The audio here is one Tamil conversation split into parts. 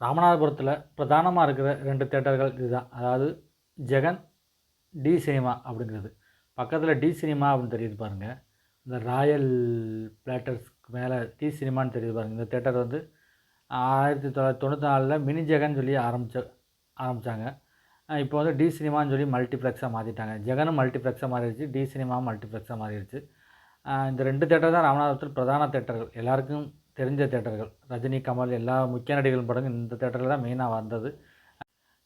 ராமநாதபுரத்தில் பிரதானமாக இருக்கிற 2 தியேட்டர்கள் இதுதான். அதாவது ஜெகன், டி சினிமா அப்படிங்கிறது. பக்கத்தில் டி சினிமா அப்படின்னு தெரியுது பாருங்கள். இந்த ராயல் பிளாட்டர்ஸ்க்கு மேலே டி சினிமான்னு தெரியுது பாருங்கள். இந்த தியேட்டர் வந்து 1994 மினி ஜெகன் சொல்லி ஆரம்பித்தாங்க. இப்போ வந்து டி சினிமான்னு சொல்லி மல்டிப்ளெக்ஸாக மாற்றிட்டாங்க. ஜெகனும் மல்டிப்ளெக்ஸாக மாறிடுச்சு, டி சினிமாவும் மல்டிப்ளெக்ஸாக மாறிடுச்சு. இந்த 2 தியேட்டர் தான் ராமநாதபுரத்தில் பிரதான தியேட்டர்கள், எல்லாருக்கும் தெரிஞ்ச தியேட்டர்கள். ரஜினி, கமல் எல்லா முக்கிய நடிகர்கள் படங்கள் இந்த தியேட்டரில் தான் மெயினாக வந்தது.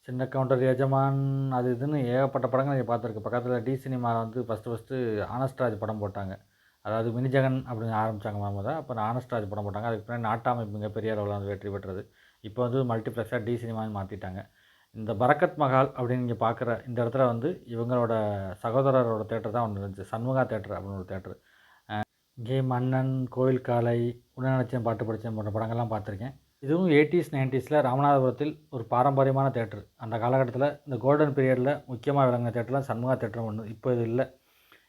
சின்ன கவுண்டர், எஜமான், அது இதுன்னு ஏகப்பட்ட படங்கள் நீங்கள் பார்த்துருக்கு. பக்கத்தில் டி சினிமாவில் வந்து ஃபஸ்ட்டு ஆனஸ்ட்ராஜ் படம் போட்டாங்க. அதாவது மினி ஜெகன் அப்படின்னு ஆரம்பித்தாங்க தான். அப்புறம் ஆனஸ்ட்ராஜ் படம் போட்டாங்க. அதுக்கு பின்னாடி நாட்டாமை மிகப்பெரிய அளவில் வந்து வெற்றி பெற்றது. இப்போ வந்து மல்டிப்ளெக்ஸாக டி சினிமான்னு மாற்றிட்டாங்க. இந்த பரக்கத் மஹால் அப்படின்னு நீங்கள் பார்க்குற இந்த இடத்துல வந்து இவங்களோட சகோதரரோட தேட்டர் தான் ஒன்று இருந்துச்சு. சண்முகா தேட்டர் அப்படின்னு ஒரு தேட்டர். இங்கே மன்னன், கோயில் காலை, உடனடிச்சேன், பாட்டு படித்தேன் போன்ற படங்கள்லாம் பார்த்துருக்கேன். இதுவும் 80s 90ஸில் ராமநாதபுரத்தில் ஒரு பாரம்பரியமான தேட்டர். அந்த காலகட்டத்தில் இந்த கோல்டன் பீரியடில் முக்கியமாக விளங்கின தேட்டர்லாம் சண்முகா தேட்டர் ஒன்று. இப்போ இது இல்லை.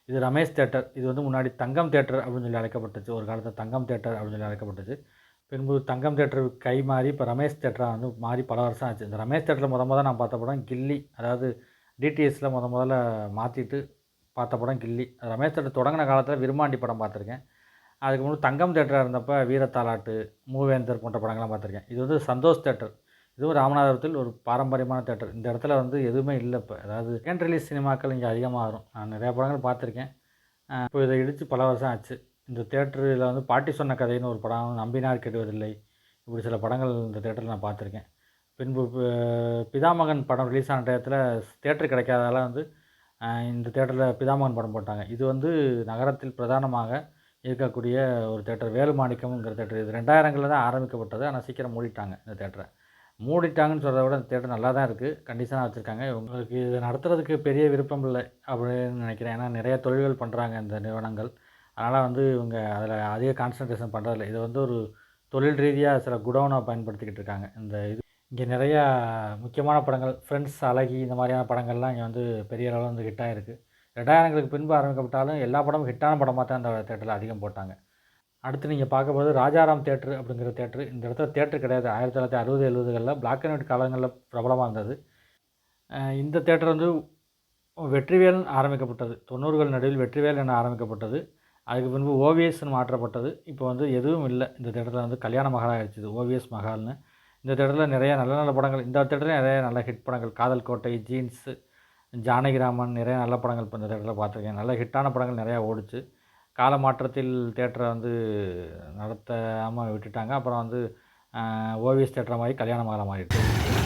இது ரமேஷ் தேட்டர். இது வந்து முன்னாடி தங்கம் தேட்டர் அப்படின்னு சொல்லி அழைக்கப்பட்டுச்சு. ஒரு காலத்தில் தங்கம் தேட்டர் அப்படின்னு சொல்லி அழைக்கப்பட்டுச்சு. பின்பு தங்கம் தேட்டர் கை மாறி இப்போ ரமேஷ் தேட்டராக வந்து மாறி பல வருஷம் ஆச்சு. இந்த ரமேஷ் தேட்டரில் முதல்ல நான் பார்த்த படம் கில்லி. அதாவது டிடிஎஸில் முதல்ல மாற்றிட்டு பார்த்த படம் கில்லி. ரமேஷ் தேட்டர் தொடங்கின காலத்தில் விரும்மாண்டி படம் பார்த்துருக்கேன். அதுக்கு முன்னாடி தங்கம் தேட்டராக இருந்தப்போ வீரத்தாலாட்டு, மூவேந்தர் போன்ற படங்கள்லாம் பார்த்துருக்கேன். இது வந்து சந்தோஷ் தேட்டர். இதுவும் ராமநாதபுரத்தில் ஒரு பாரம்பரியமான தேட்டர். இந்த இடத்துல வந்து எதுவுமே இல்லை இப்போ. அதாவது செகண்ட் ரிலீஸ் சினிமாக்கள் இங்கே அதிகமாக வரும். நான் நிறையா படங்கள் பார்த்துருக்கேன். இப்போ இதை இடித்து பல வருஷம் ஆச்சு. இந்த தேட்டரில் வந்து பாட்டி சொன்ன கதைன்னு ஒரு படம், நம்பினார் கெடுவதில்லை, இப்படி சில படங்கள் இந்த தேட்டரில் நான் பார்த்துருக்கேன். பின்பு பிதாமகன் படம் ரிலீஸ் ஆன டயத்தில் தேட்டர் கிடைக்காதால வந்து இந்த தேட்டரில் பிதாமகன் படம் போட்டாங்க. இது வந்து நகரத்தில் பிரதானமாக இருக்கக்கூடிய ஒரு தேட்டர். வேலுமாணிக்கம்ங்கிற தேட்டர். இது 2000களில் தான் ஆரம்பிக்கப்பட்டது. ஆனால் சீக்கிரம் மூடிட்டாங்க இந்த தேட்டரை. மூடிட்டாங்கன்னு சொல்கிறத விட இந்த தேட்டர் நல்லா தான் இருக்குது, கண்டிஷனாக வச்சுருக்காங்க. இவங்களுக்கு இதை நடத்துறதுக்கு பெரிய விருப்பம் இல்லை அப்படின்னு நினைக்கிறேன். ஏன்னா நிறைய தொழில்கள் பண்ணுறாங்க இந்த நிறுவனங்கள். அதனால் வந்து இவங்க அதில் அதிக கான்சன்ட்ரேஷன் பண்ணுறதில்ல. இதை வந்து ஒரு தொழில் ரீதியாக சில குடோனை பயன்படுத்திக்கிட்டு இருக்காங்க. இந்த இது இங்கே நிறையா முக்கியமான படங்கள், ஃப்ரெண்ட்ஸ், அழகி, இந்த மாதிரியான படங்கள்லாம் இங்கே வந்து பெரிய அளவில் வந்து ஹிட்டாக இருக்குது. 2000ங்களுக்கு பின்பு ஆரம்பிக்கப்பட்டாலும் எல்லா படமும் ஹிட்டான படமாக தான் இந்த தேட்டரில் அதிகம் போட்டாங்க. அடுத்து நீங்கள் பார்க்கும்போது ராஜாராம் தேட்ரு அப்படிங்கிற தேட்ரு. இந்த இடத்துல தேட்ரு கிடையாது. 1960, 70களில் பிளாக் அண்ட் ஒயிட் காலங்களில் பிரபலமாக இருந்தது. இந்த தேட்டர் வந்து வெற்றிவேல் ஆரம்பிக்கப்பட்டது. 90கள் நடுவில் வெற்றிவேல் என ஆரம்பிக்கப்பட்டது. அதுக்கு பின்பு ஓவிஎஸ்ன்னு மாற்றப்பட்டது. இப்போ வந்து எதுவும் இல்லை. இந்த தேட்டரில் வந்து கல்யாண மஹாலாக ஆகிடுச்சு, ஓவிஎஸ் மஹால்னு. இந்த தேட்டரில் நிறைய நல்ல நல்ல படங்கள், இந்த தேட்டரில் நிறைய நல்ல ஹிட் படங்கள், காதல் கோட்டை, ஜீன்ஸு, ஜானகிராமன், நிறைய நல்ல படங்கள் இப்போ இந்த தேட்டரில் பார்த்துருக்கேன். நல்ல ஹிட்டான படங்கள் நிறையா ஓடிச்சு. கால மாற்றத்தில் தேட்டரை வந்து நடத்தாமல் விட்டுட்டாங்க. அப்புறம் வந்து ஓவிஎஸ் தேட்டரை மாதிரி கல்யாண மஹாலாக மாறிடுச்சு.